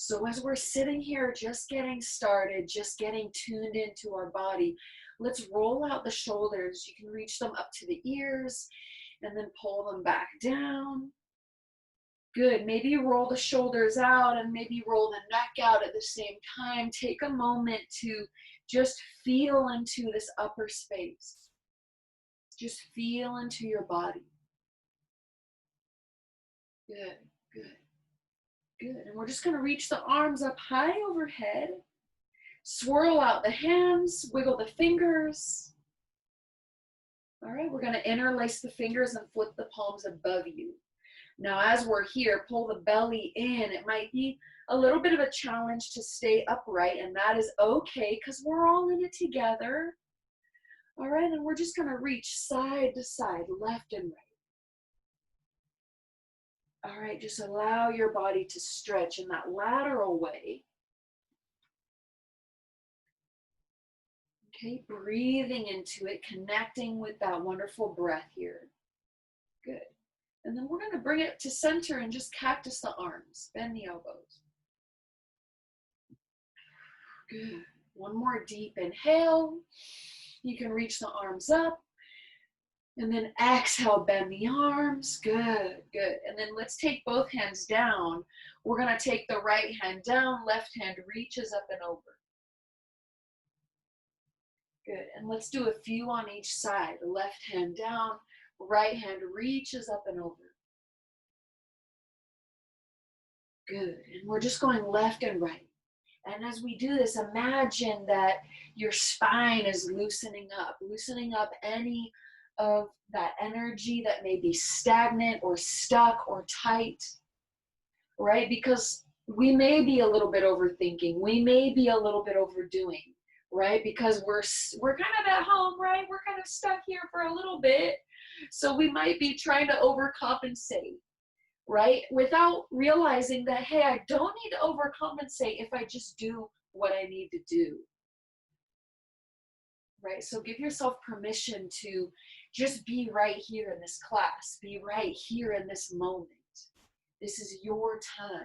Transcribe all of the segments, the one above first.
So as we're sitting here, just getting started, just getting tuned into our body, let's roll out the shoulders. You can reach them up to the ears and then pull them back down. Good. Maybe roll the shoulders out and maybe roll the neck out at the same time. Take a moment to just feel into this upper space. Just feel into your body. Good, good, good. And we're just going to reach the arms up high overhead. Swirl out the hands, wiggle the fingers. All right, we're going to interlace the fingers and flip the palms above you. Now, as we're here, pull the belly in. It might be a little bit of a challenge to stay upright, and that is okay because we're all in it together. All right, and we're just going to reach side to side, left and right. All right, just allow your body to stretch in that lateral way. Okay, breathing into it, connecting with that wonderful breath here. Good. And then we're going to bring it to center and just cactus the arms. Bend the elbows. Good. One more deep inhale. You can reach the arms up. And then exhale, bend the arms. Good, good. And then let's take both hands down. We're going to take the right hand down, left hand reaches up and over. Good. And let's do a few on each side. Left hand down, right hand reaches up and over. Good. And we're just going left and right. And as we do this, imagine that your spine is loosening up any of that energy that may be stagnant or stuck or tight, right? Because we may be a little bit overthinking. We may be a little bit overdoing, right? Because we're kind of at home, right? We're kind of stuck here for a little bit. So we might be trying to overcompensate, right? Without realizing that, hey, I don't need to overcompensate if I just do what I need to do, right? So give yourself permission to just be right here in this class, be right here in this moment. This is your time,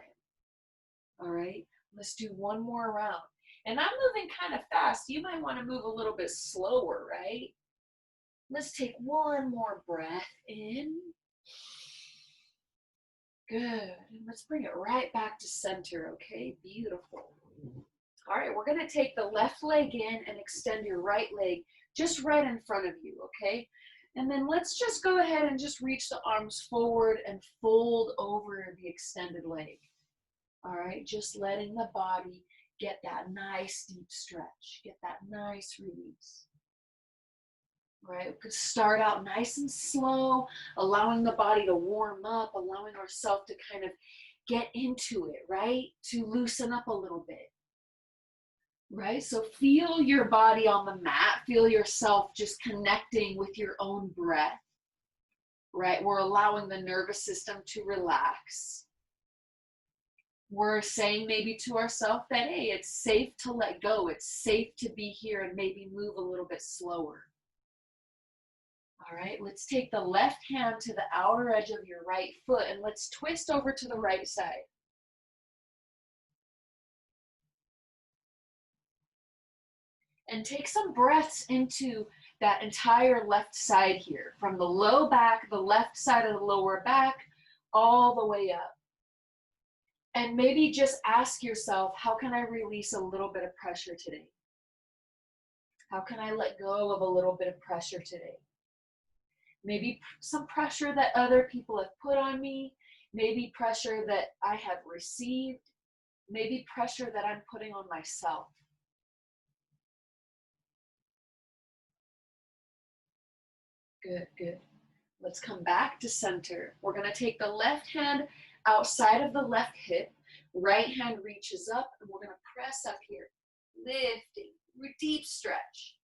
all right? Let's do one more round. And I'm moving kind of fast. You might want to move a little bit slower, right? Let's take one more breath in. Good. And let's bring it right back to center, okay? Beautiful. All right, we're going to take the left leg in and extend your right leg just right in front of you, okay? And then let's just go ahead and just reach the arms forward and fold over the extended leg. All right, just letting the body get that nice deep stretch, get that nice release. Right, we could start out nice and slow, allowing the body to warm up, allowing ourselves to kind of get into it, right? To loosen up a little bit, right? So feel your body on the mat, feel yourself just connecting with your own breath, right? We're allowing the nervous system to relax. We're saying maybe to ourselves that, hey, it's safe to let go. It's safe to be here and maybe move a little bit slower. All right, let's take the left hand to the outer edge of your right foot and let's twist over to the right side. And take some breaths into that entire left side here, from the low back, the left side of the lower back, all the way up. And maybe just ask yourself, how can I release a little bit of pressure today? How can I let go of a little bit of pressure today? Maybe some pressure that other people have put on me, maybe pressure that I have received, maybe pressure that I'm putting on myself. Good, good. Let's come back to center. We're going to take the left hand outside of the left hip, right hand reaches up, and we're going to press up here, lifting, deep stretch,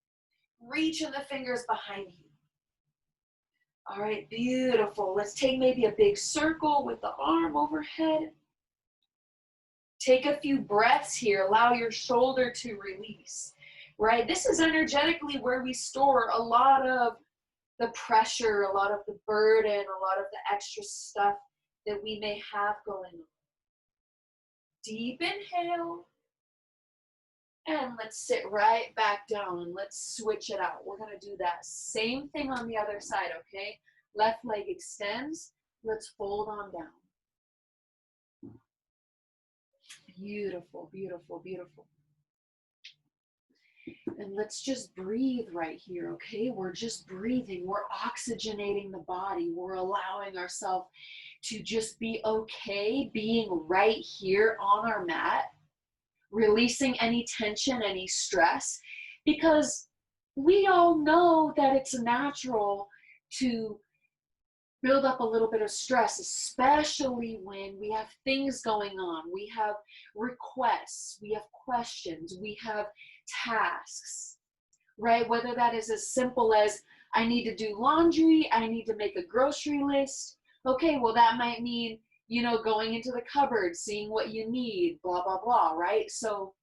reaching the fingers behind you. All right, beautiful. Let's take maybe a big circle with the arm overhead. Take a few breaths here. Allow your shoulder to release, right? This is energetically where we store a lot of the pressure, a lot of the burden, a lot of the extra stuff that we may have going on. Deep inhale. And let's sit right back down and let's switch it out. We're going to do that same thing on the other side, okay? Left leg extends. Let's fold on down. Beautiful, beautiful, beautiful. And let's just breathe right here, okay? We're just breathing. We're oxygenating the body. We're allowing ourselves to just be okay being right here on our mat, releasing any tension, any stress, because we all know that it's natural to build up a little bit of stress, especially when we have things going on. We have requests, we have questions, we have tasks, right? Whether that is as simple as I need to do laundry, I need to make a grocery list. Okay, well, that might mean, you know, going into the cupboard, seeing what you need, blah, blah, blah, right? So,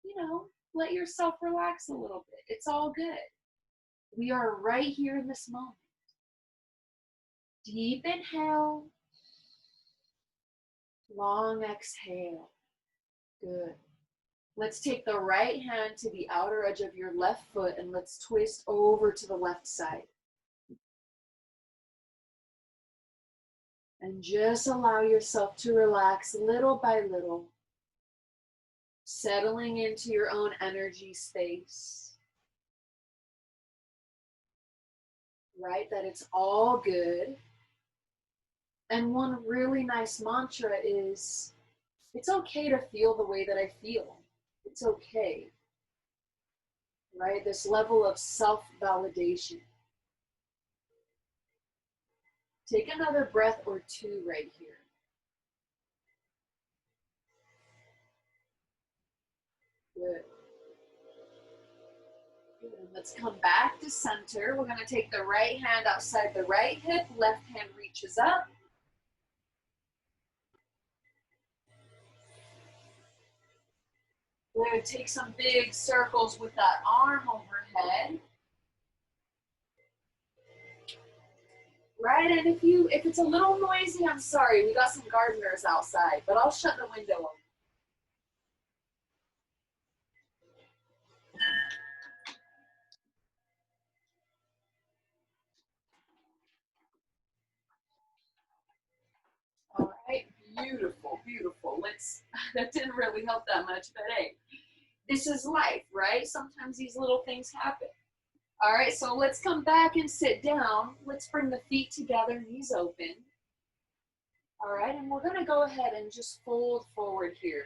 you know, let yourself relax a little bit. It's all good. We are right here in this moment. Deep inhale. Long exhale. Good. Let's take the right hand to the outer edge of your left foot and let's twist over to the left side. And just allow yourself to relax little by little, settling into your own energy space. Right? That it's all good. And one really nice mantra is, it's okay to feel the way that I feel. It's okay. Right? This level of self-validation. Take another breath or two right here. Good. Good. Let's come back to center. We're going to take the right hand outside the right hip. Left hand reaches up. We're going to take some big circles with that arm overhead. Right, and if it's a little noisy, I'm sorry. We got some gardeners outside, but I'll shut the window open. All right, beautiful, beautiful. That didn't really help that much, but hey, this is life, right? Sometimes these little things happen. All right, so let's come back and sit down. Let's bring the feet together, knees open. All right, and we're gonna go ahead and just fold forward here.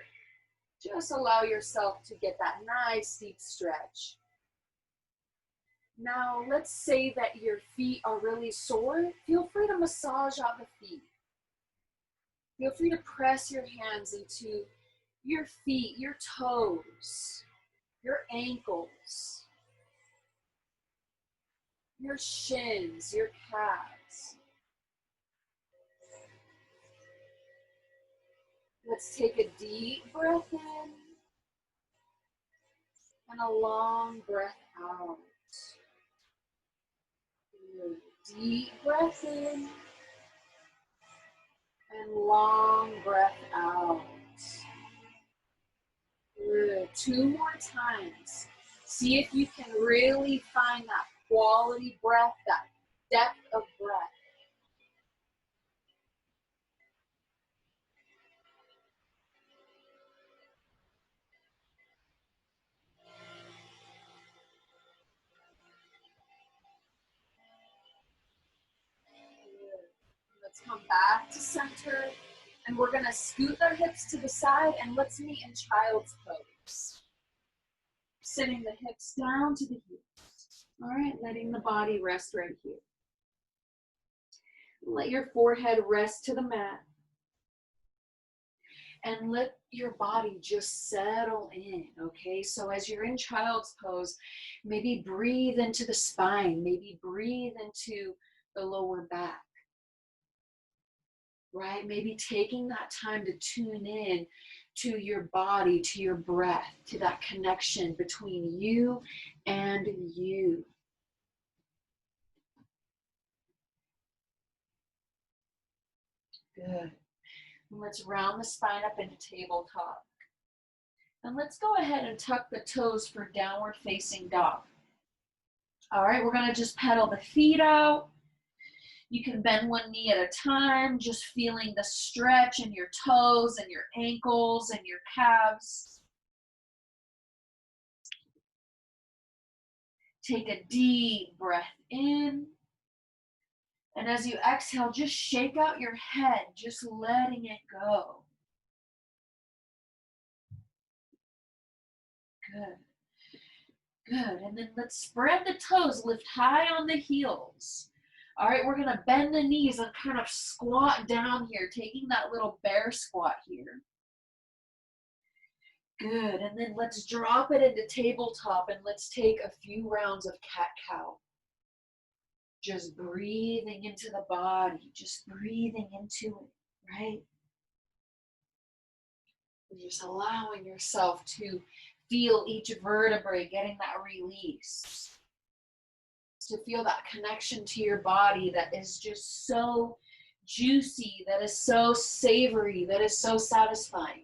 Just allow yourself to get that nice deep stretch. Now, let's say that your feet are really sore. Feel free to massage out the feet. Feel free to press your hands into your feet, your toes, your ankles, your shins, your calves. Let's take a deep breath in and a long breath out. Good. Deep breath in and long breath out. Good. 2 more times. See if you can really find that quality breath, that depth of breath. Let's come back to center, and we're gonna scoot our hips to the side, and let's meet in child's pose. Sitting the hips down to the heels. All right, letting the body rest right here. Let your forehead rest to the mat. And let your body just settle in, okay? So as you're in child's pose, maybe breathe into the spine, maybe breathe into the lower back. Right? Maybe taking that time to tune in to your body, to your breath, to that connection between you and you. Good. And let's round the spine up into tabletop. And let's go ahead and tuck the toes for downward facing dog. All right, we're gonna just pedal the feet out. You can bend one knee at a time, just feeling the stretch in your toes and your ankles and your calves. Take a deep breath in. And as you exhale, just shake out your head, just letting it go. Good. Good. And then let's spread the toes, lift high on the heels. All right, we're going to bend the knees and kind of squat down here, taking that little bear squat here. Good. And then let's drop it into tabletop and let's take a few rounds of cat-cow. Just breathing into the body, just breathing into it, right? Just allowing yourself to feel each vertebrae getting that release. To feel that connection to your body that is just so juicy, that is so savory, that is so satisfying,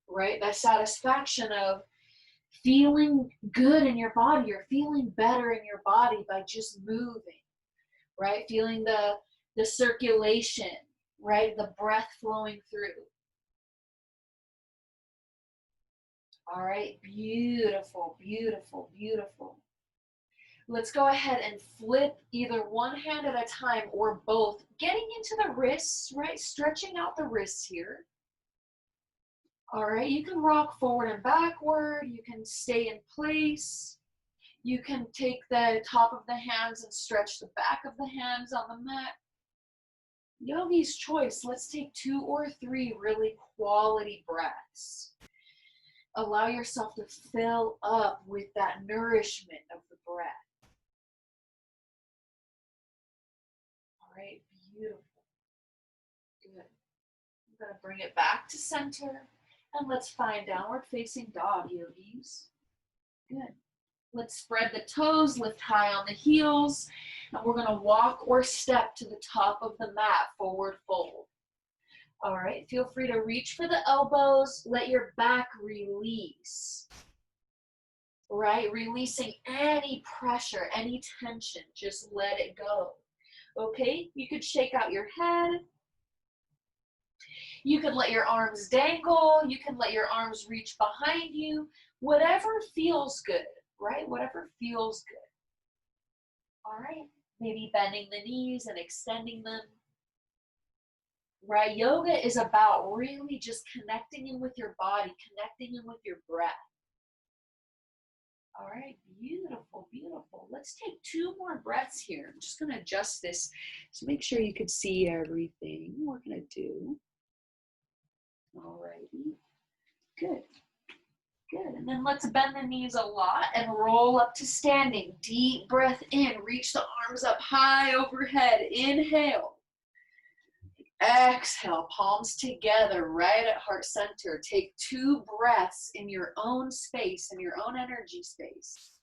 right? That satisfaction of feeling good in your body, or feeling better in your body by just moving, right? Feeling the circulation, right? The breath flowing through. All right, beautiful, beautiful, beautiful. Let's go ahead and flip either one hand at a time or both, getting into the wrists, right? Stretching out the wrists here. All right, you can rock forward and backward. You can stay in place. You can take the top of the hands and stretch the back of the hands on the mat. Yogi's choice. Let's take 2 or 3 really quality breaths. Allow yourself to fill up with that nourishment of the breath. All right, beautiful. Good. I'm going to bring it back to center. And let's find downward facing dog, yogis. Good. Let's spread the toes, lift high on the heels. And we're going to walk or step to the top of the mat, forward fold. All right, feel free to reach for the elbows. Let your back release. Right, releasing any pressure, any tension. Just let it go. Okay, you could shake out your head. You can let your arms dangle. You can let your arms reach behind you. Whatever feels good, right? Whatever feels good. All right, maybe bending the knees and extending them. Right, yoga is about really just connecting in with your body, connecting in with your breath. All right, beautiful, beautiful. Let's take 2 more breaths here. I'm just going to adjust this to make sure you can see everything we're going to do. All righty, good, good. And then let's bend the knees a lot and roll up to standing. Deep breath in, reach the arms up high overhead. Inhale. Exhale, palms together, right at heart center. Take 2 breaths in your own space, in your own energy space.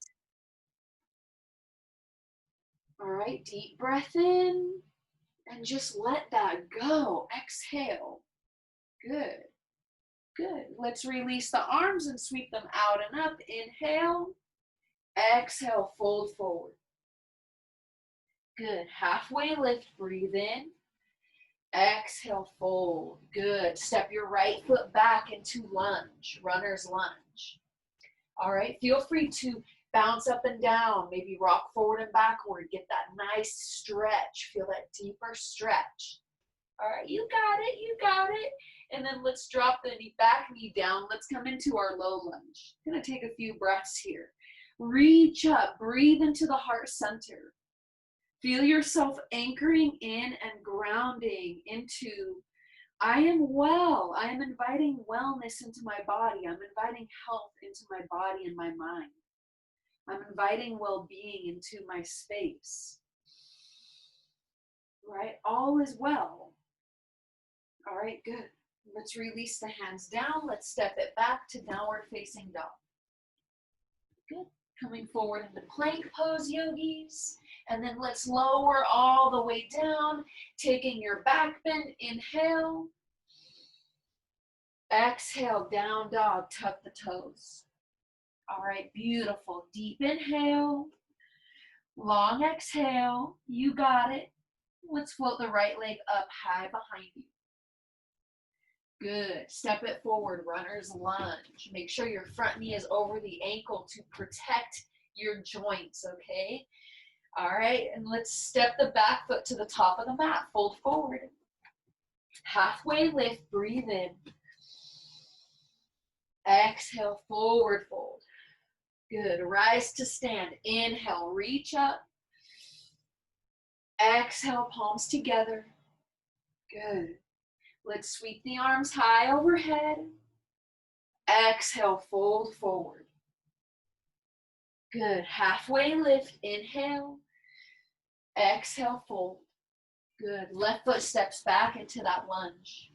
All right, deep breath in, and just let that go. Exhale. Good, good. Let's release the arms and sweep them out and up. Inhale, exhale, fold forward. Good, halfway lift, breathe in. Exhale, fold. Good. Step your right foot back into lunge, runner's lunge. All right, feel free to bounce up and down, maybe rock forward and backward. Get that nice stretch. Feel that deeper stretch. All right, you got it, you got it. And then let's drop the back knee down. Let's come into our low lunge. Gonna take a few breaths here. Reach up, breathe into the heart center. Feel yourself anchoring in and grounding into, I am well. I am inviting wellness into my body. I'm inviting health into my body and my mind. I'm inviting well-being into my space. Right? All is well. All right, good. Let's release the hands down. Let's step it back to downward facing dog. Good. Coming forward into plank pose, yogis. And then let's lower all the way down, taking your back bend. Inhale. Exhale, down dog, tuck the toes. All right, beautiful. Deep inhale, long exhale. You got it. Let's float the right leg up high behind you. Good. Step it forward, runner's lunge. Make sure your front knee is over the ankle to protect your joints, okay? All right, and let's step the back foot to the top of the mat. Fold forward. Halfway lift, breathe in. Exhale, forward fold. Good. Rise to stand. Inhale, reach up. Exhale, palms together. Good. Let's sweep the arms high overhead. Exhale, fold forward. Good. Halfway lift. Inhale. Exhale, fold. Good. Left foot steps back into that lunge.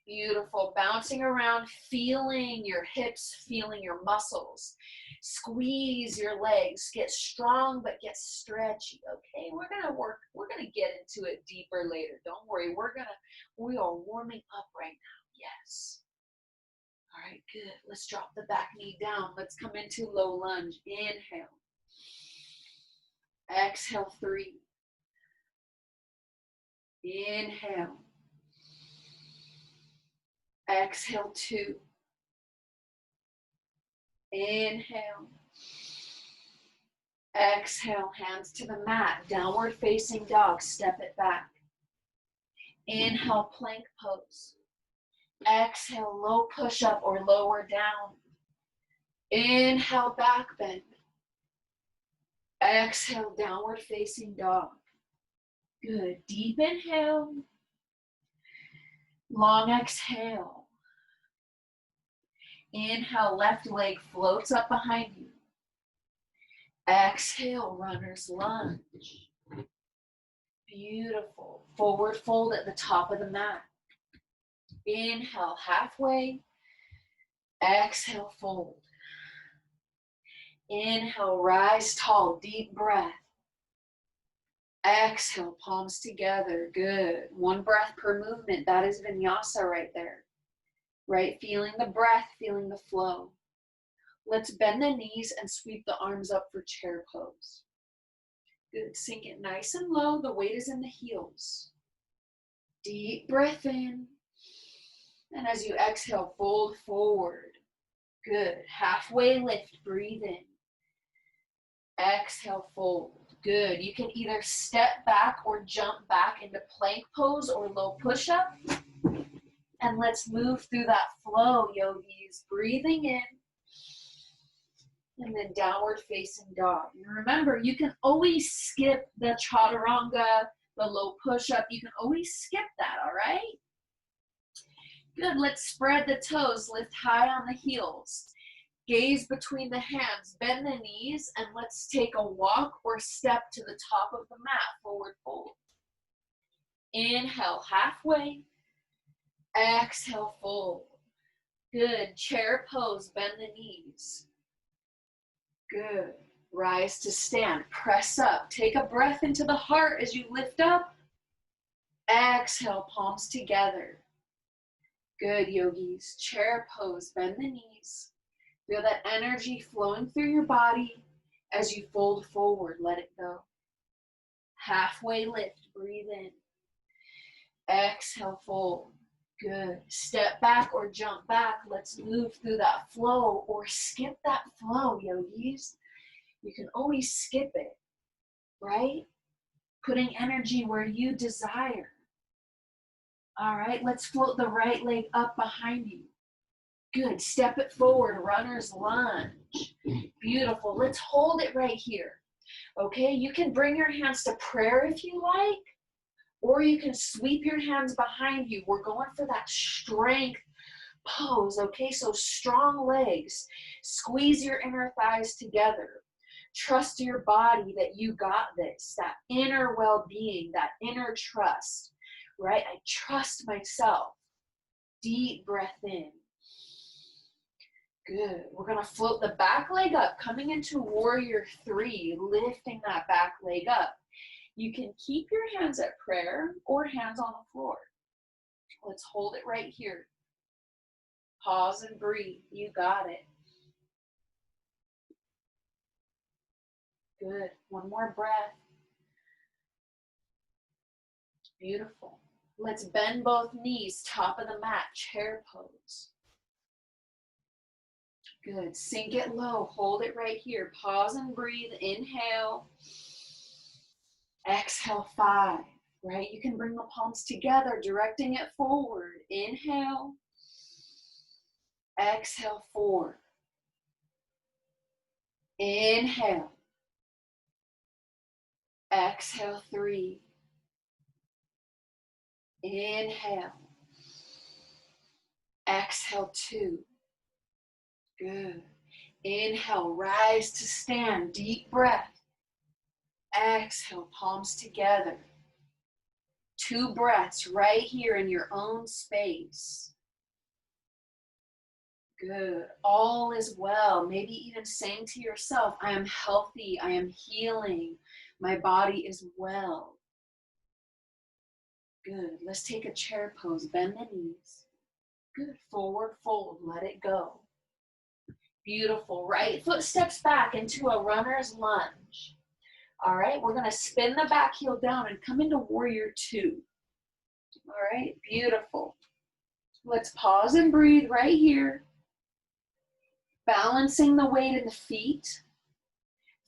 Beautiful. Bouncing around, feeling your hips, feeling your muscles. Squeeze your legs. Get strong, but get stretchy, okay? We're gonna get into it deeper later. Don't worry. We are warming up right now. Yes. All right, good. Let's drop the back knee down. Let's come into low lunge. Inhale. Exhale, 3. Inhale. Exhale, 2. Inhale. Exhale, hands to the mat. Downward facing dog. Step it back. Inhale, plank pose. Exhale, low push up or lower down. Inhale, back bend. Exhale, downward facing dog. Good. Deep inhale. Long exhale. Inhale, left leg floats up behind you. Exhale, runner's lunge. Beautiful. Forward fold at the top of the mat. Inhale, halfway. Exhale, fold. Inhale, rise tall, deep breath. Exhale, palms together. Good. 1 breath per movement. That is vinyasa right there. Right? Feeling the breath, feeling the flow. Let's bend the knees and sweep the arms up for chair pose. Good. Sink it nice and low. The weight is in the heels. Deep breath in. And as you exhale, fold forward. Good. Halfway lift. Breathe in. Exhale, fold. Good. You can either step back or jump back into plank pose or low push-up. And let's move through that flow, yogis. Breathing in. And then downward facing dog. And remember, you can always skip the chaturanga, the low push-up. You can always skip that, all right? Good. Let's spread the toes. Lift high on the heels. Gaze between the hands, bend the knees, and let's take a walk or step to the top of the mat, forward fold. Inhale, halfway. Exhale, fold. Good. Chair pose, bend the knees. Good. Rise to stand, press up. Take a breath into the heart as you lift up. Exhale, palms together. Good, yogis. Chair pose, bend the knees. Feel that energy flowing through your body as you fold forward. Let it go. Halfway lift. Breathe in. Exhale, fold. Good. Step back or jump back. Let's move through that flow or skip that flow, yogis. You can always skip it, right? Putting energy where you desire. All right, let's float the right leg up behind you. Good. Step it forward. Runner's lunge. Beautiful. Let's hold it right here. Okay, you can bring your hands to prayer if you like, or you can sweep your hands behind you. We're going for that strength pose, okay? So strong legs. Squeeze your inner thighs together. Trust your body that you got this, that inner well-being, that inner trust, right? I trust myself. Deep breath in. Good. We're going to float the back leg up, coming into warrior 3, lifting that back leg up. You can keep your hands at prayer or hands on the floor. Let's hold it right here. Pause and breathe. You got it. Good. One more breath. Beautiful. Let's bend both knees, top of the mat, chair pose. Good. Sink it low. Hold it right here. Pause and breathe. Inhale. Exhale, 5. Right? You can bring the palms together, directing it forward. Inhale. Exhale, 4. Inhale. Exhale, 3. Inhale. Exhale, 2. Good. Inhale, rise to stand. Deep breath. Exhale, palms together. 2 breaths right here in your own space. Good. All is well. Maybe even saying to yourself, I am healthy. I am healing. My body is well. Good. Let's take a chair pose. Bend the knees. Good. Forward fold. Let it go. Beautiful. Right foot steps back into a runner's lunge. All right. We're going to spin the back heel down and come into warrior 2. All right. Beautiful. Let's pause and breathe right here. Balancing the weight in the feet.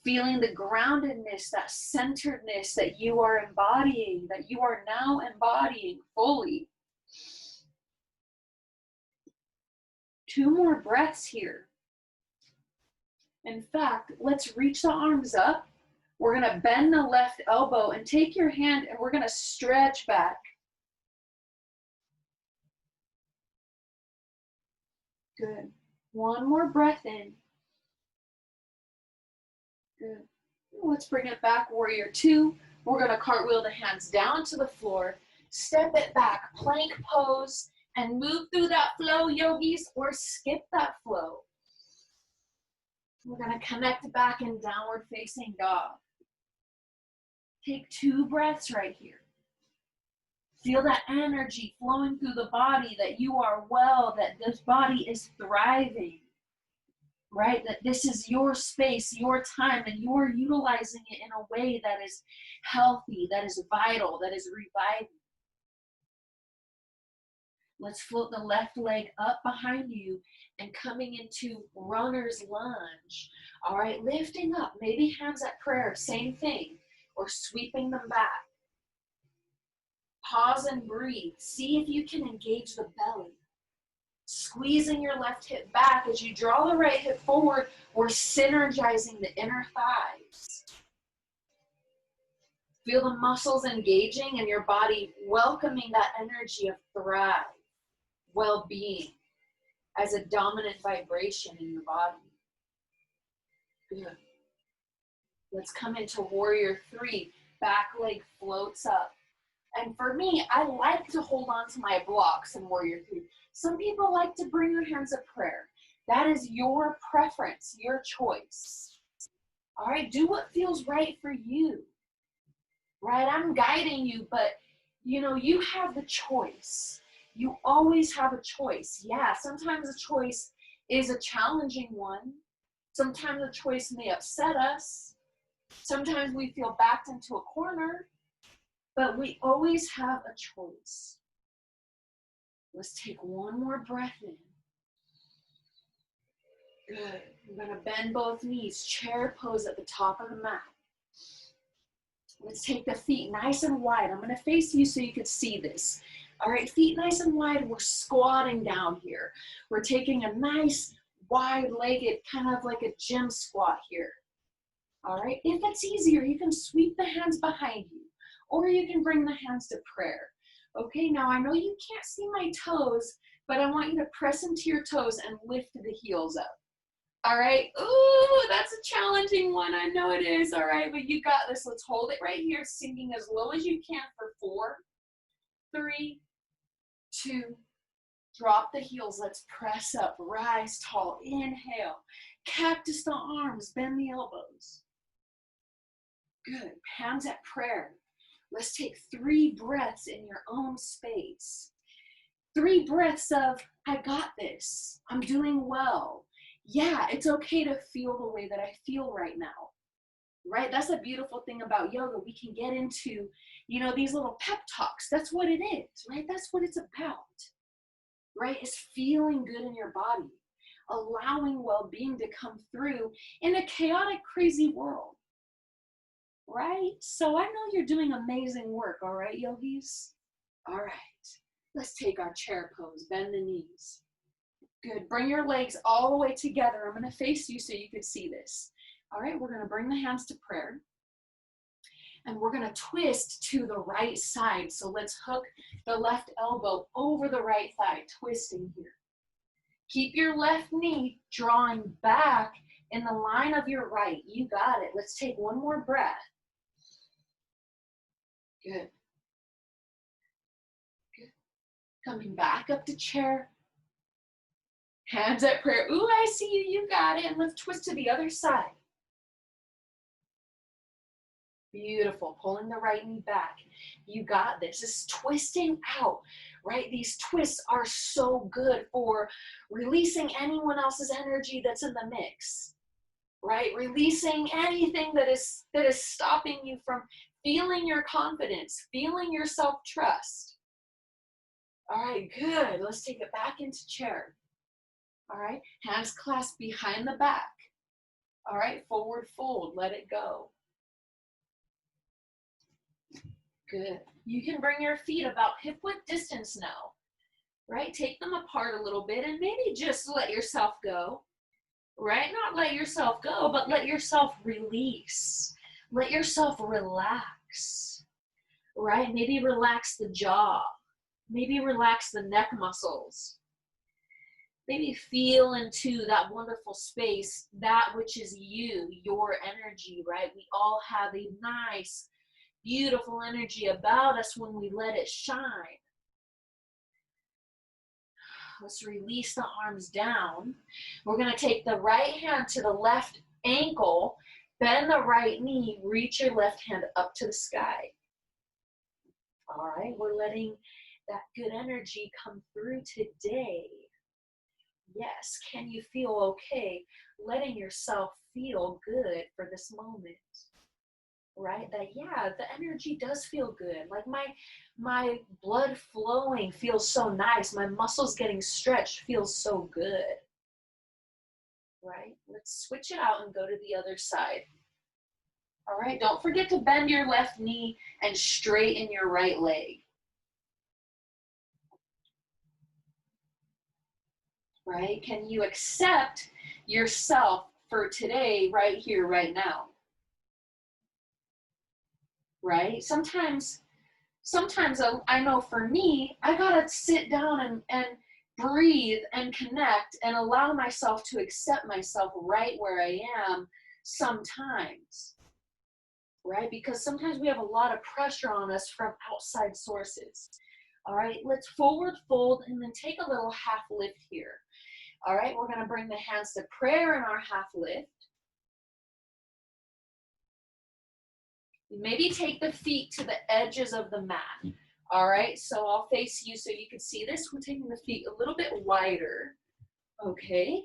Feeling the groundedness, that centeredness that you are embodying, that you are now embodying fully. 2 more breaths here. In fact, let's reach the arms up. We're going to bend the left elbow and take your hand and we're going to stretch back. Good. 1 more breath in. Good. Let's bring it back, warrior 2. We're going to cartwheel the hands down to the floor, step it back, plank pose, and move through that flow, yogis, or skip that flow. We're going to connect back in downward facing dog. Take 2 breaths right here. Feel that energy flowing through the body, that you are well, that this body is thriving. Right? That this is your space, your time, and you're utilizing it in a way that is healthy, that is vital, that is reviving. Let's float the left leg up behind you and coming into runner's lunge. All right, lifting up, maybe hands at prayer, same thing, or sweeping them back. Pause and breathe. See if you can engage the belly. Squeezing your left hip back as you draw the right hip forward. We're synergizing the inner thighs. Feel the muscles engaging and your body welcoming that energy of thrive, well-being as a dominant vibration in your body. Good. Let's come into warrior 3. Back leg floats up. And for me, I like to hold on to my blocks in warrior 3. Some people like to bring their hands of prayer. That is your preference, your choice. All right, do what feels right for you. Right, I'm guiding you, but you know, you have the choice. You always have a choice. Yeah, sometimes a choice is a challenging one. Sometimes a choice may upset us. Sometimes we feel backed into a corner, but we always have a choice. Let's take 1 more breath in. Good. I'm going to bend both knees, chair pose at the top of the mat. Let's take the feet nice and wide. I'm going to face you so you can see this. All right, feet nice and wide. We're squatting down here. We're taking a nice wide-legged, kind of like a gym squat here. All right, if it's easier, you can sweep the hands behind you, or you can bring the hands to prayer. Okay, now I know you can't see my toes, but I want you to press into your toes and lift the heels up. All right, ooh, that's a challenging one, I know it is. All right, but you got this. Let's hold it right here, sinking as low as you can for 4, 3, 2, drop the heels. Let's press up, rise tall, inhale, cactus the arms, bend the elbows. Good, hands at prayer. Let's take 3 breaths in your own space. 3 breaths of, I got this. I'm doing well. Yeah, it's okay to feel the way that I feel right now. Right? That's a beautiful thing about yoga. We can get into, you know, these little pep talks. That's what it is, right? That's what it's about, right? It's feeling good in your body, allowing well-being to come through in a chaotic, crazy world, right? So I know you're doing amazing work, all right, yogis? All right, let's take our chair pose. Bend the knees. Good. Bring your legs all the way together. I'm going to face you so you can see this. All right, we're going to bring the hands to prayer. And we're going to twist to the right side. So let's hook the left elbow over the right thigh, twisting here. Keep your left knee drawing back in the line of your right. You got it. Let's take one more breath. Good. Good. Coming back up to chair. Hands at prayer. Ooh, I see you. You got it. And let's twist to the other side. Beautiful. Pulling the right knee back. You got this. This is twisting out, right? These twists are so good for releasing anyone else's energy that's in the mix, right? Releasing anything that is stopping you from feeling your confidence, feeling your self-trust. All right, good. Let's take it back into chair. All right, hands clasped behind the back. All right, forward fold, let it go. Good. You can bring your feet about hip width distance now, right? Take them apart a little bit and maybe just let yourself go, right? Not let yourself go, but let yourself release. Let yourself relax, right? Maybe relax the jaw. Maybe relax the neck muscles. Maybe feel into that wonderful space, that which is you, your energy, right? We all have a nice, beautiful energy about us when we let it shine. Let's release the arms down. We're going to take the right hand to the left ankle, bend the right knee, reach your left hand up to the sky. All right, we're letting that good energy come through today. Yes, can you feel okay letting yourself feel good for this moment? Right? That, yeah, the energy does feel good. Like my blood flowing feels so nice. My muscles getting stretched feels so good. Right? Let's switch it out and go to the other side. All right, don't forget to bend your left knee and straighten your right leg. Right? Can you accept yourself for today, right here, right now? Right? Sometimes I know for me, I gotta sit down and breathe and connect and allow myself to accept myself right where I am sometimes, right? Because sometimes we have a lot of pressure on us from outside sources. All right, let's forward fold and then take a little half lift here. All right, we're gonna bring the hands to prayer in our half lift. Maybe take the feet to the edges of the mat. All right, so I'll face you so you can see this. We're taking the feet a little bit wider. Okay,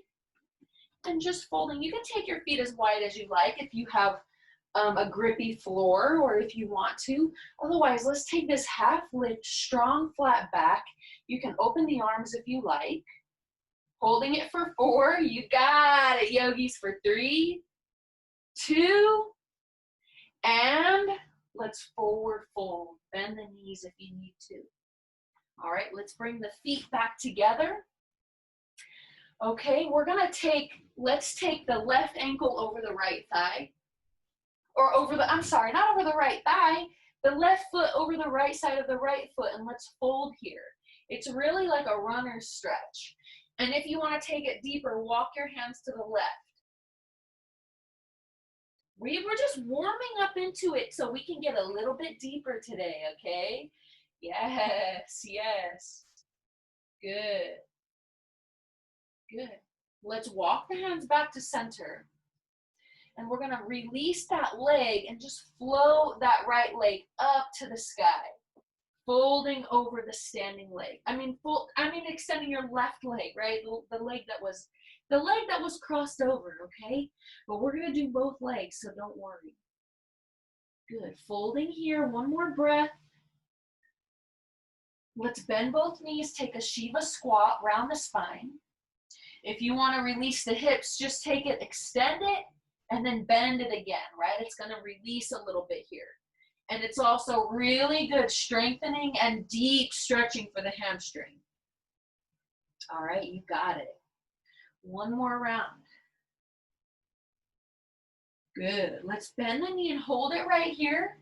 and just folding. You can take your feet as wide as you like if you have a grippy floor or if you want to. Otherwise, let's take this half lift, strong flat back. You can open the arms if you like. Holding it for 4. You got it, yogis, for 3, 2, and let's forward fold. Bend the knees if you need to. All right, let's bring the feet back together. Okay, let's take the left ankle over the right thigh. Or not over the right thigh, the left foot over the right side of the right foot, and let's fold here. It's really like a runner's stretch. And if you want to take it deeper, walk your hands to the left. We're just warming up into it so we can get a little bit deeper today, okay? Yes, yes. Good. Good. Let's walk the hands back to center. And we're going to release that leg and just flow that right leg up to the sky. folding over the standing leg. I mean extending your left leg, right? The leg that was crossed over, okay? But we're gonna do both legs, so don't worry. Good, folding here, one more breath. Let's bend both knees, take a Shiva squat, round the spine. If you wanna release the hips, just take it, extend it, and then bend it again, right? It's gonna release a little bit here. And it's also really good strengthening and deep stretching for the hamstring. All right, you got it. One more round. Good. Let's bend the knee and hold it right here.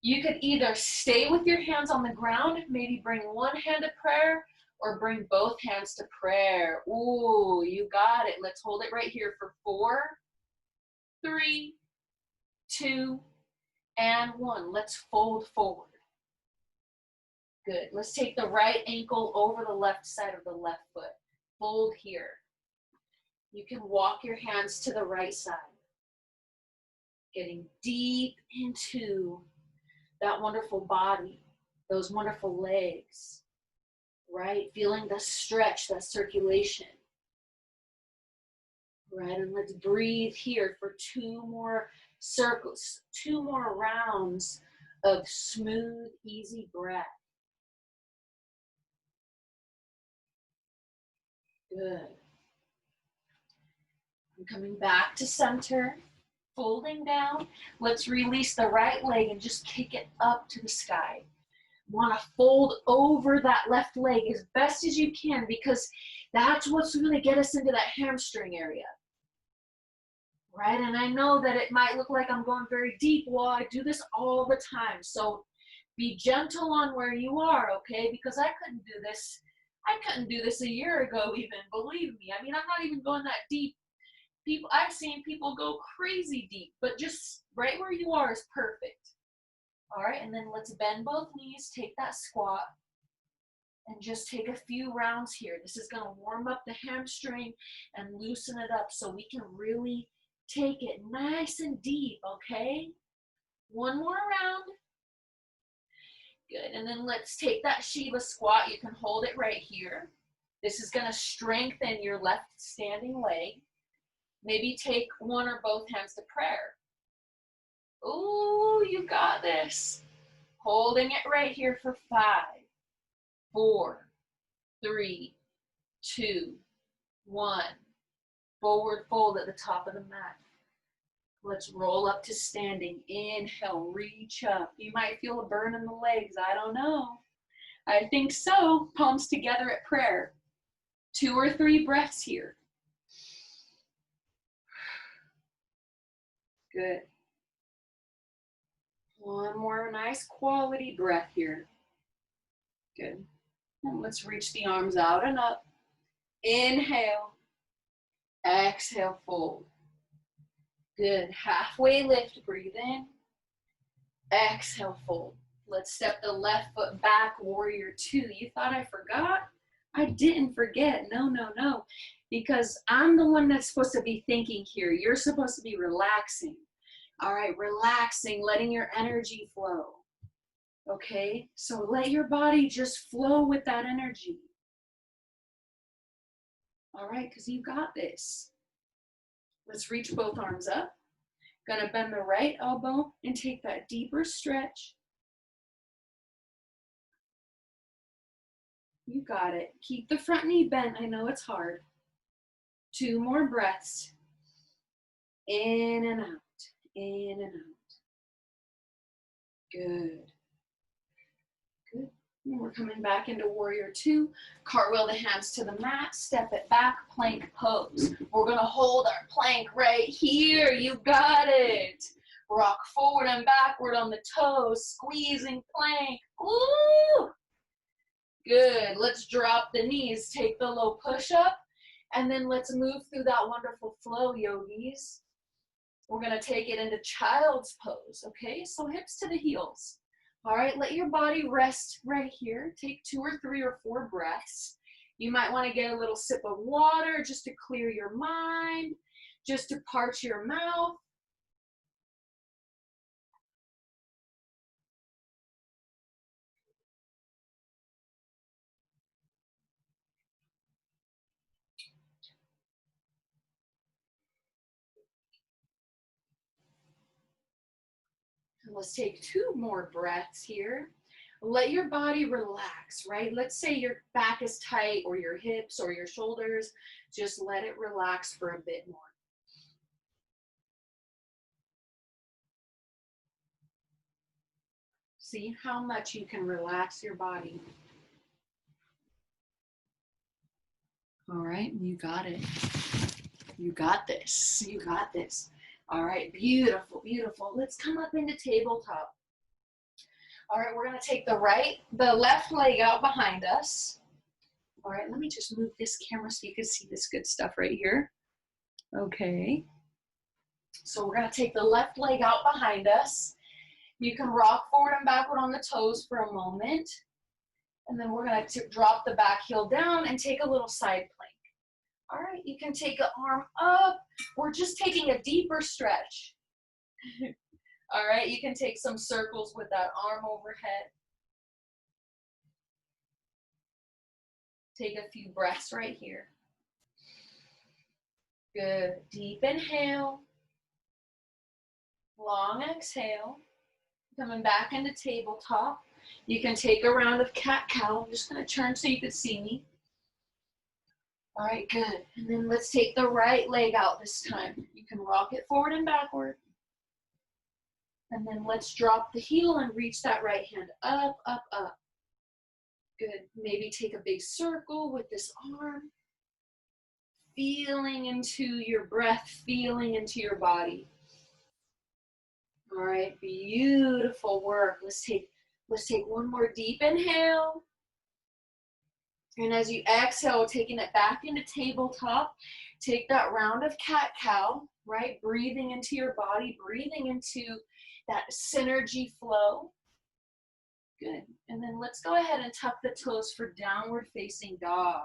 You could either stay with your hands on the ground, maybe bring one hand to prayer, or bring both hands to prayer. Ooh, you got it. Let's hold it right here for 4, 3, 2, and 1. Let's fold forward. Good. Let's take the right ankle over the left side of the left foot. Fold here. You can walk your hands to the right side. Getting deep into that wonderful body, those wonderful legs, right? Feeling the stretch, that circulation. Right, and let's breathe here for 2 more circles, 2 more rounds of smooth, easy breath. Good. I'm coming back to center, folding down. Let's release the right leg and just kick it up to the sky. Want to fold over that left leg as best as you can, because that's what's going to get us into that hamstring area. Right, and I know that it might look like I'm going very deep. Well, I do this all the time. So be gentle on where you are, okay? Because I couldn't do this. I couldn't do this a year ago even, believe me. I mean, I'm not even going that deep. I've seen people go crazy deep, but just right where you are is perfect. All right, and then let's bend both knees, take that squat, and just take a few rounds here. This is gonna warm up the hamstring and loosen it up so we can really take it nice and deep, okay? One more round. Good, and then let's take that Shiva squat. You can hold it right here. This is gonna strengthen your left standing leg. Maybe take one or both hands to prayer. Ooh, you got this. Holding it right here for 5, 4, 3, 2, 1. Forward fold at the top of the mat. Let's roll up to standing. Inhale, reach up. You might feel a burn in the legs. I don't know. I think so. Palms together at prayer. 2 or 3 breaths here. Good. One more nice quality breath here. Good. And let's reach the arms out and up. Inhale. Exhale, fold. Good. Halfway lift, breathe in. Exhale, fold. Let's step the left foot back, warrior 2. You thought I forgot? I didn't forget. No, no, no. Because I'm the one that's supposed to be thinking here. You're supposed to be relaxing. All right, relaxing, letting your energy flow. Okay? So let your body just flow with that energy. All right, because you got this. Let's reach both arms up. Gonna bend the right elbow and take that deeper stretch. You got it. Keep the front knee bent. I know it's hard. 2 more breaths. In and out. In and out. Good. Good. And we're coming back into warrior 2. Cartwheel the hands to the mat. Step it back. Plank pose. We're going to hold our plank right here. You got it. Rock forward and backward on the toes. Squeezing plank. Woo! Good. Let's drop the knees. Take the low push up. And then let's move through that wonderful flow, yogis. We're going to take it into child's pose, okay? So hips to the heels. All right, let your body rest right here. Take 2 or 3 or 4 breaths. You might want to get a little sip of water just to clear your mind, just to parch your mouth. Let's take 2 more breaths here. Let your body relax, right? Let's say your back is tight or your hips or your shoulders. Just let it relax for a bit more. See how much you can relax your body. All right, you got it. You got this. You got this. All right, beautiful, beautiful. Let's come up into tabletop. All right, we're gonna take the left leg out behind us. All right, let me just move this camera so you can see this good stuff right here. Okay. So we're gonna take the left leg out behind us. You can rock forward and backward on the toes for a moment. And then we're gonna drop the back heel down and take a little side plank. All right, you can take an arm up. We're just taking a deeper stretch. All right, you can take some circles with that arm overhead. Take a few breaths right here. Good. Deep inhale. Long exhale. Coming back into tabletop. You can take a round of cat-cow. I'm just going to turn so you can see me. All right, good. And then let's take the right leg out this time. You can rock it forward and backward. And then let's drop the heel and reach that right hand up, up, up. Good. Maybe take a big circle with this arm. Feeling into your breath, feeling into your body. All right, beautiful work. Let's take one more deep inhale. And as you exhale, taking it back into tabletop, take that round of cat-cow, right? Breathing into your body, breathing into that synergy flow. Good. And then let's go ahead and tuck the toes for downward facing dog.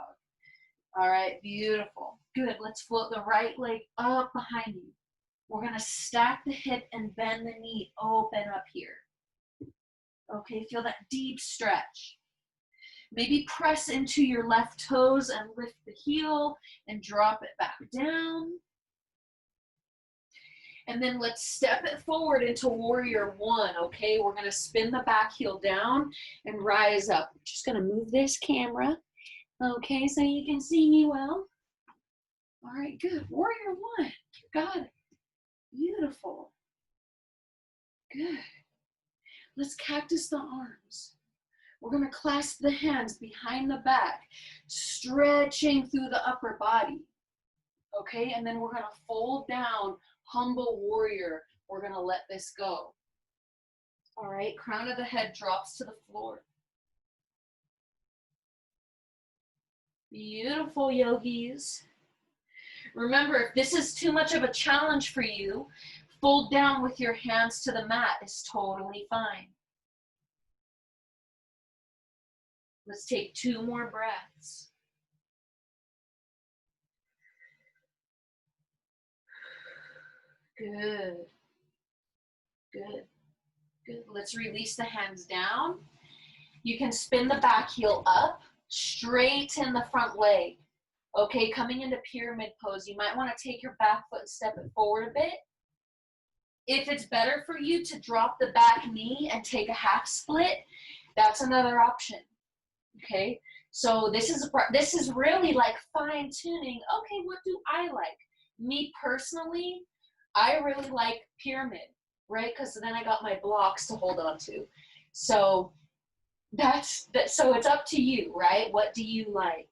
All right, beautiful. Good. Let's float the right leg up behind you. We're going to stack the hip and bend the knee, open up here. Okay, feel that deep stretch. Maybe press into your left toes and lift the heel and drop it back down. And then let's step it forward into warrior one, okay? We're going to spin the back heel down and rise up. I'm just going to move this camera, okay, so you can see me well. All right, good. Warrior one, you got it. Beautiful. Good. Let's cactus the arms. We're going to clasp the hands behind the back, stretching through the upper body. Okay, and then we're going to fold down, humble warrior. We're going to let this go. All right, crown of the head drops to the floor. Beautiful, yogis. Remember, if this is too much of a challenge for you, fold down with your hands to the mat is totally fine. Let's take 2 more breaths. Good. Good. Good. Let's release the hands down. You can spin the back heel up, straighten the front leg. Okay, coming into pyramid pose, you might want to take your back foot and step it forward a bit. If it's better for you to drop the back knee and take a half split, that's another option. Okay, so this is really like fine tuning. Okay, what do I like? Me personally, I really like pyramid, right? Because then I got my blocks to hold on to. So so it's up to you, right? What do you like?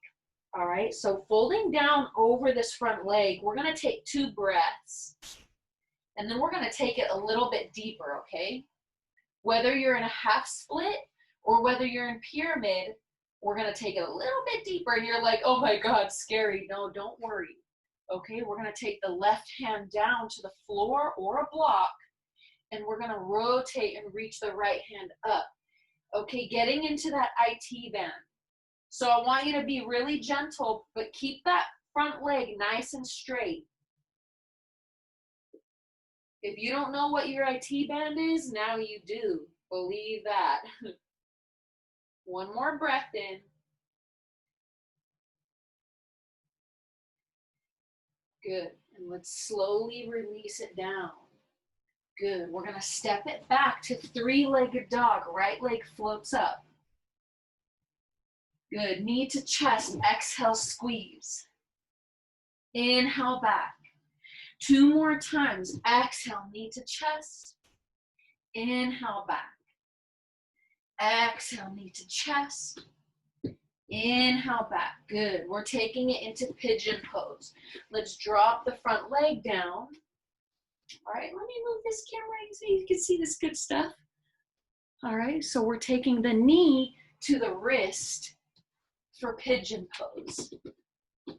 All right, so folding down over this front leg, we're gonna take 2 breaths, and then we're gonna take it a little bit deeper, okay? Whether you're in a half split or whether you're in pyramid, we're gonna take it a little bit deeper, and you're like, oh my God, scary. No, don't worry. Okay, we're gonna take the left hand down to the floor or a block, and we're gonna rotate and reach the right hand up. Okay, getting into that IT band. So I want you to be really gentle, but keep that front leg nice and straight. If you don't know what your IT band is, now you do. Believe that. One more breath in. Good. And let's slowly release it down. Good. We're going to step it back to three-legged dog. Right leg floats up. Good. Knee to chest. Exhale, squeeze. Inhale back. 2 more times. Exhale, knee to chest. Inhale back. Exhale, knee to chest. Inhale back. Good. We're taking it into pigeon pose. Let's drop the front leg down. All right, let me move this camera so you can see this good stuff. All right, so we're taking the knee to the wrist for pigeon pose.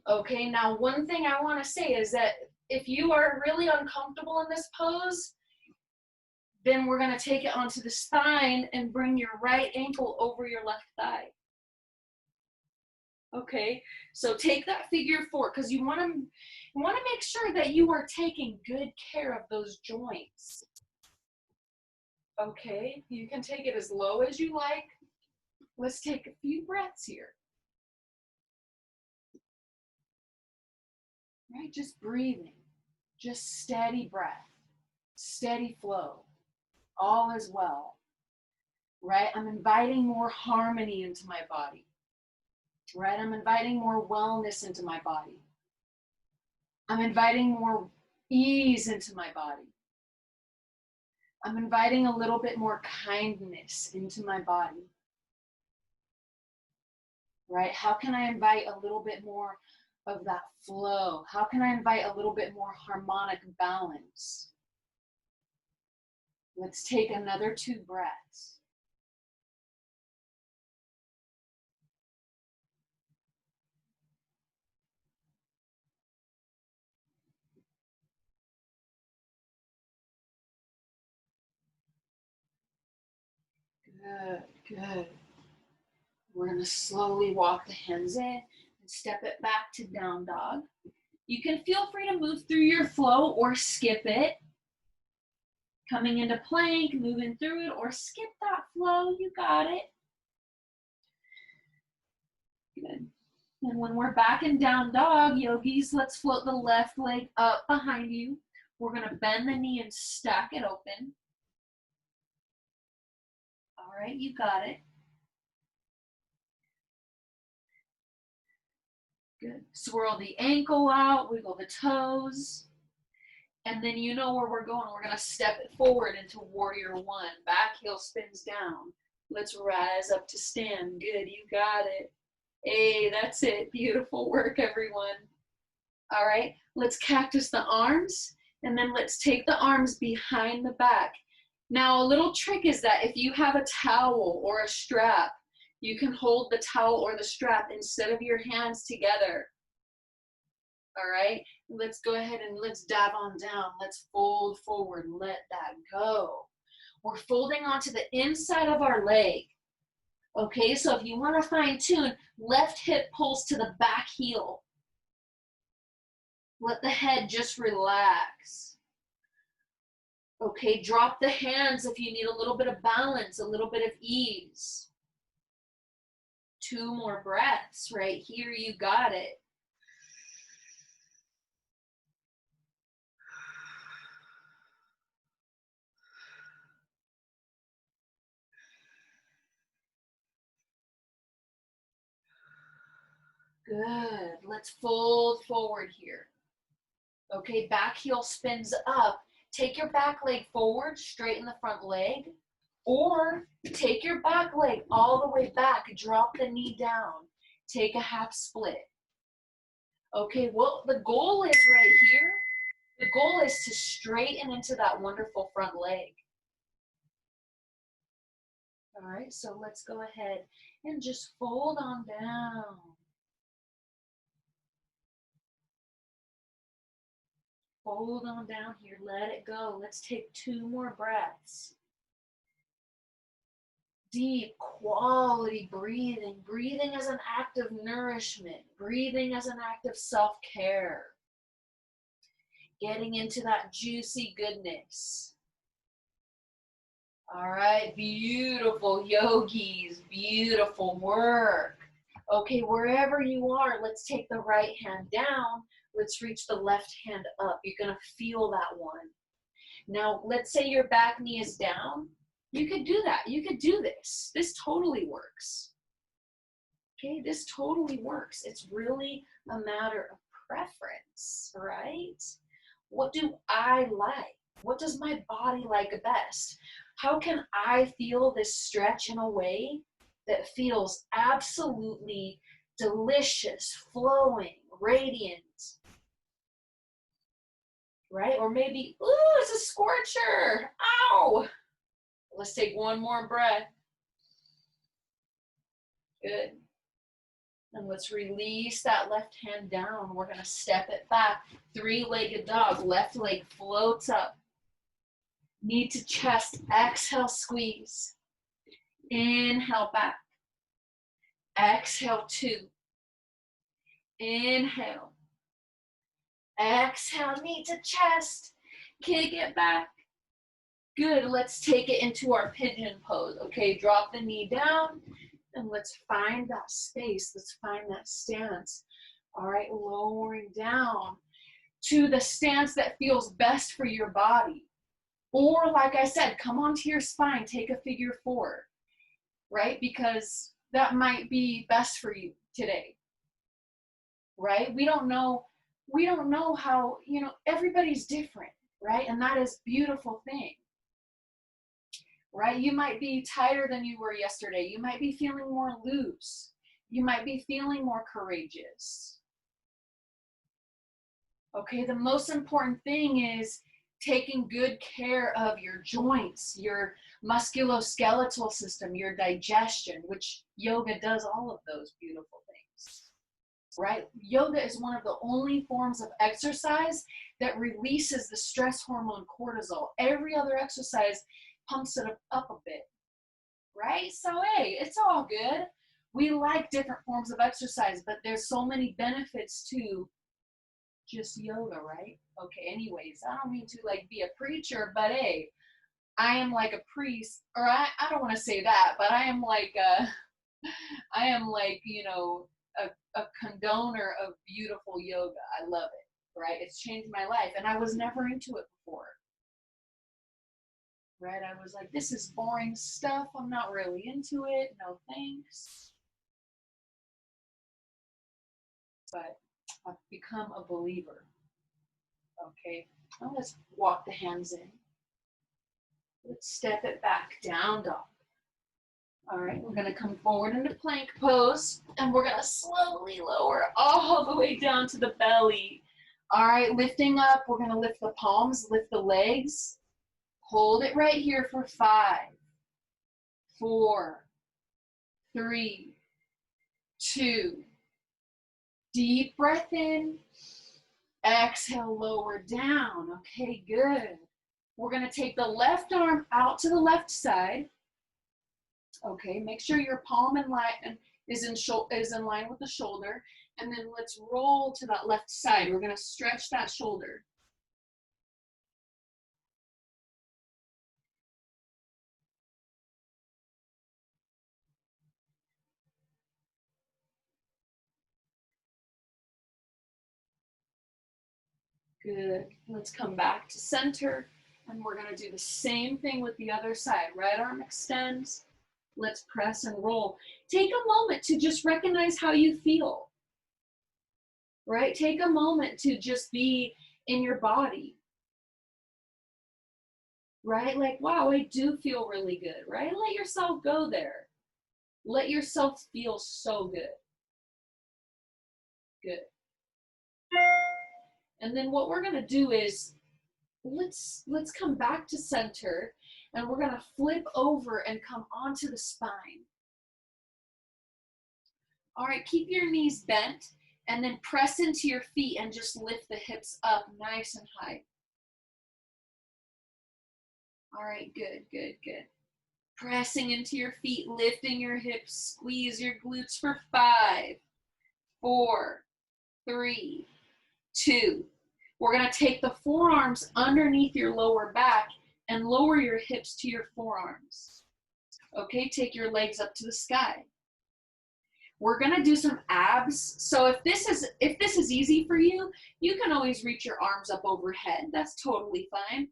Okay, now one thing I want to say is that if you are really uncomfortable in this pose, then we're going to take it onto the spine and bring your right ankle over your left thigh. Okay, so take that figure 4 because you want to make sure that you are taking good care of those joints. Okay, you can take it as low as you like. Let's take a few breaths here. Right, just breathing, just steady breath, steady flow, all is well. Right, I'm inviting more harmony into my body. Right, I'm inviting more wellness into my body. I'm inviting more ease into my body. I'm inviting a little bit more kindness into my body. Right, how can I invite a little bit more of that flow? How can I invite a little bit more harmonic balance? Let's take another 2 breaths. Good, good. We're going to slowly walk the hands in and step it back to down dog. You can feel free to move through your flow or skip it. Coming into plank, moving through it, or skip that flow. You got it. Good. And when we're back in down dog, yogis, let's float the left leg up behind you. We're going to bend the knee and stack it open. All right, you got it. Good. Swirl the ankle out, wiggle the toes. And then you know where we're going. We're going to step it forward into warrior 1. Back heel spins down. Let's rise up to stand. Good, you got it. Hey, that's it. Beautiful work, everyone. All right, let's cactus the arms. And then let's take the arms behind the back. Now, a little trick is that if you have a towel or a strap, you can hold the towel or the strap instead of your hands together. All right, let's go ahead and let's dive on down. Let's fold forward, let that go. We're folding onto the inside of our leg. Okay, so if you want to fine tune, left hip pulls to the back heel. Let the head just relax. Okay, drop the hands if you need a little bit of balance, a little bit of ease. 2 more breaths right here, you got it. Good, let's fold forward here. Okay, back heel spins up. Take your back leg forward, straighten the front leg, or take your back leg all the way back, drop the knee down, take a half split. Okay, well, the goal is right here. The goal is to straighten into that wonderful front leg. All right, so let's go ahead and just fold on down. Fold on down here, let it go. Let's take 2 more breaths. Deep quality breathing. Breathing as an act of nourishment. Breathing as an act of self-care. Getting into that juicy goodness. All right, beautiful yogis, beautiful work. Okay, wherever you are, let's take the right hand down. Let's reach the left hand up. You're gonna feel that one. Now, let's say your back knee is down. You could do that. You could do this. This totally works. Okay, this totally works. It's really a matter of preference, right? What do I like? What does my body like best? How can I feel this stretch in a way that feels absolutely delicious, flowing, radiant, right? Or maybe, ooh, it's a scorcher. Ow! Let's take one more breath. Good. And let's release that left hand down. We're going to step it back. Three-legged dog. Left leg floats up. Knee to chest. Exhale, squeeze. Inhale back. Exhale, 2. Inhale. Exhale, knee to chest. Kick it back. Good. Let's take it into our pigeon pose. Okay, drop the knee down. And let's find that space. Let's find that stance. All right, lowering down to the stance that feels best for your body. Or like I said, come onto your spine, take a figure 4, right? Because that might be best for you today, right? We don't know how, everybody's different, right? And that is a beautiful thing. Right? You might be tighter than you were yesterday. You might be feeling more loose. You might be feeling more courageous. Okay, the most important thing is taking good care of your joints, your musculoskeletal system, your digestion, which yoga does all of those beautiful things. Right? Yoga is one of the only forms of exercise that releases the stress hormone cortisol. Every other exercise pumps it up a bit, right? So, hey, it's all good. We like different forms of exercise, but there's so many benefits to just yoga, right? Okay, anyways, I don't mean to be a preacher, but hey, I am like a priest, or I don't want to say that, but I am like a condoner of beautiful yoga. I love it, right? It's changed my life, and I was never into it before. Right? I was like, this is boring stuff. I'm not really into it. No thanks. But I've become a believer. Okay. Now let's walk the hands in. Let's step it back. Down dog. All right. We're going to come forward into plank pose. And we're going to slowly lower all the way down to the belly. All right. Lifting up. We're going to lift the palms. Lift the legs. Hold it right here for 5, 4, 3, 2. Deep breath in. Exhale, lower down. Okay, good. We're going to take the left arm out to the left side. Okay, make sure your palm is in line with the shoulder. And then let's roll to that left side. We're going to stretch that shoulder. Good. Let's come back to center, and we're going to do the same thing with the other side. Right arm extends. Let's press and roll. Take a moment to just recognize how you feel. Right? Take a moment to just be in your body. Right? Like, wow, I do feel really good. Right? Let yourself go there. Let yourself feel so good. Good. And then what we're going to do is let's come back to center, and we're going to flip over and come onto the spine. All right, keep your knees bent, and then press into your feet and just lift the hips up nice and high. All right, good, good, good. Pressing into your feet, lifting your hips, squeeze your glutes for 5, 4, 3, 2. We're going to take the forearms underneath your lower back and lower your hips to your forearms. Okay, take your legs up to the sky. We're going to do some abs. So if this is easy for you, you can always reach your arms up overhead. That's totally fine.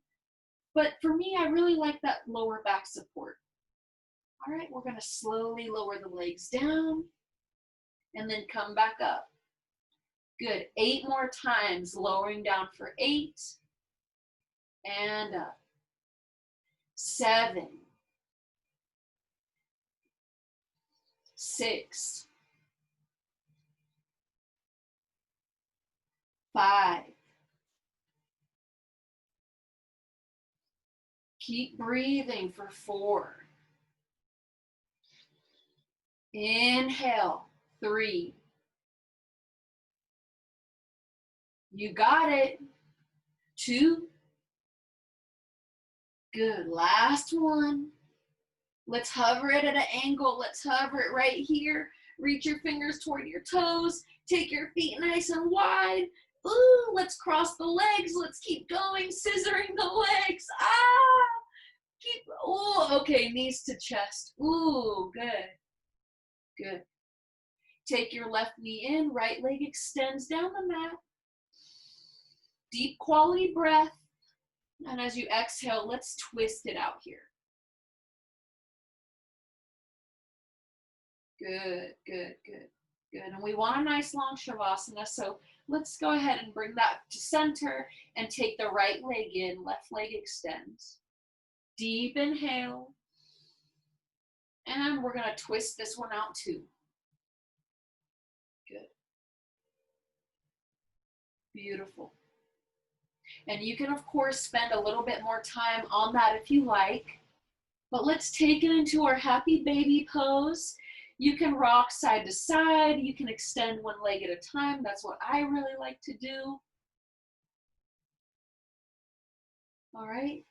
But for me, I really like that lower back support. All right, we're going to slowly lower the legs down and then come back up. Good. 8 more times, lowering down for 8 and up. 7, 6, 5. Keep breathing for 4. Inhale, 3. You got it. 2. Good. Last one. Let's hover it at an angle. Let's hover it right here. Reach your fingers toward your toes. Take your feet nice and wide. Ooh, let's cross the legs. Let's keep going. Scissoring the legs. Ah! Keep, ooh, okay, knees to chest. Ooh, good. Good. Take your left knee in. Right leg extends down the mat. Deep quality breath. And as you exhale, let's twist it out here. Good, good, good, good. And we want a nice long Savasana, so let's go ahead and bring that to center and take the right leg in, left leg extends. Deep inhale. And we're going to twist this one out too. Good. Beautiful. And you can, of course, spend a little bit more time on that if you like. But let's take it into our happy baby pose. You can rock side to side. You can extend one leg at a time. That's what I really like to do. All right.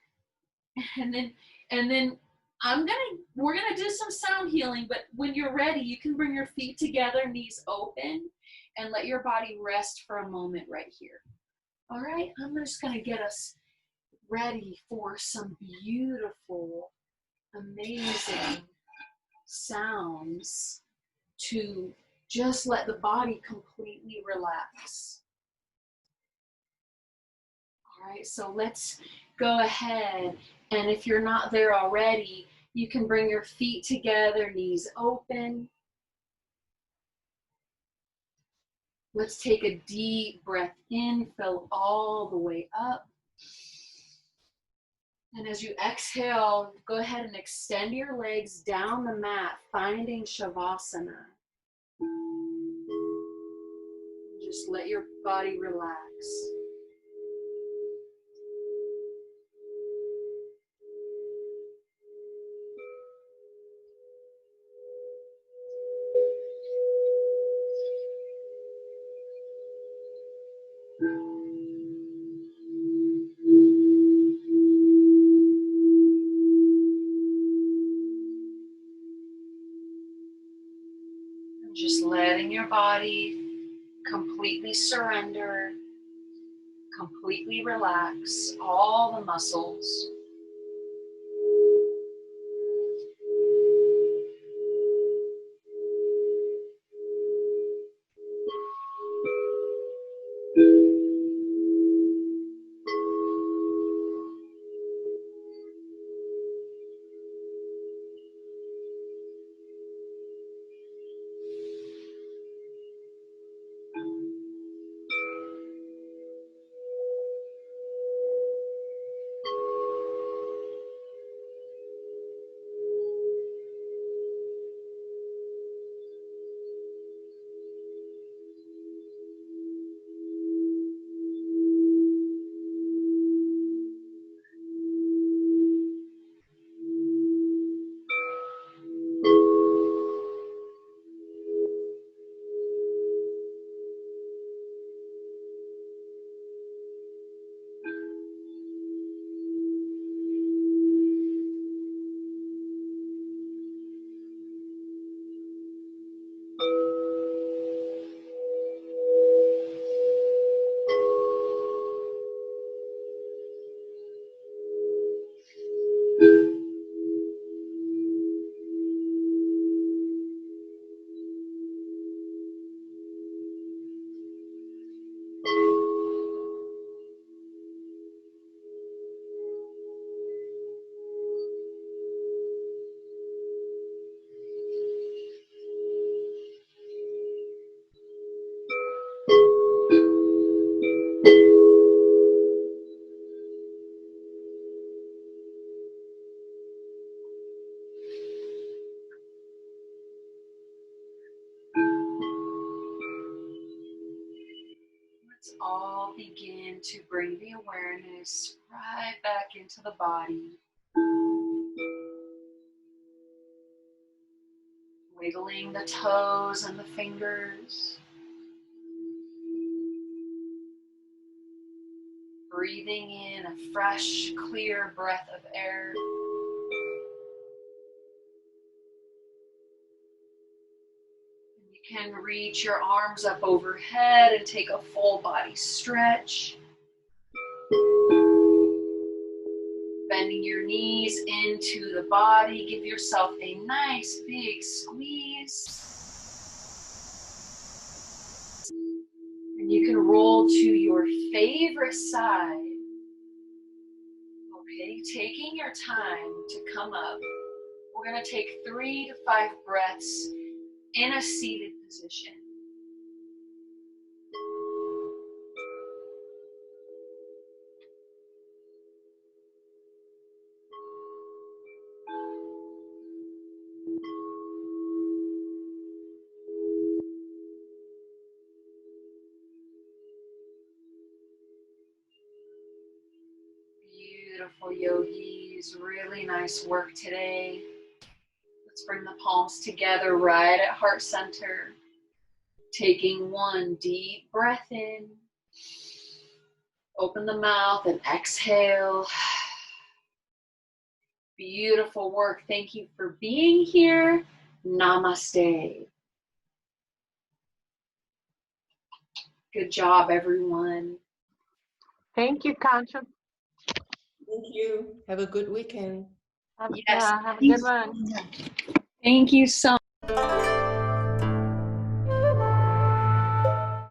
And then we're gonna do some sound healing, but when you're ready, you can bring your feet together, knees open, and let your body rest for a moment right here. All right, I'm just gonna get us ready for some beautiful, amazing sounds to just let the body completely relax. All right, so let's go ahead, and if you're not there already, you can bring your feet together, knees open. Let's take a deep breath in, fill all the way up. And as you exhale, go ahead and extend your legs down the mat, finding Savasana. Just let your body relax. Just letting your body completely surrender, completely relax all the muscles. all begin to bring the awareness right back into the body. Wiggling the toes and the fingers. Breathing in a fresh, clear breath of air. You can reach your arms up overhead and take a full body stretch. Bending your knees into the body, give yourself a nice big squeeze. And you can roll to your favorite side. Okay, taking your time to come up. We're going to take 3 to 5 breaths in a seated position. Beautiful yogis, really nice work today. Let's bring the palms together right at heart center. Taking 1 deep breath in. Open the mouth and exhale. Beautiful work. Thank you for being here. Namaste. Good job, everyone. Thank you, Concha. Thank you. Have a good weekend. Have a good one. Thank you so much.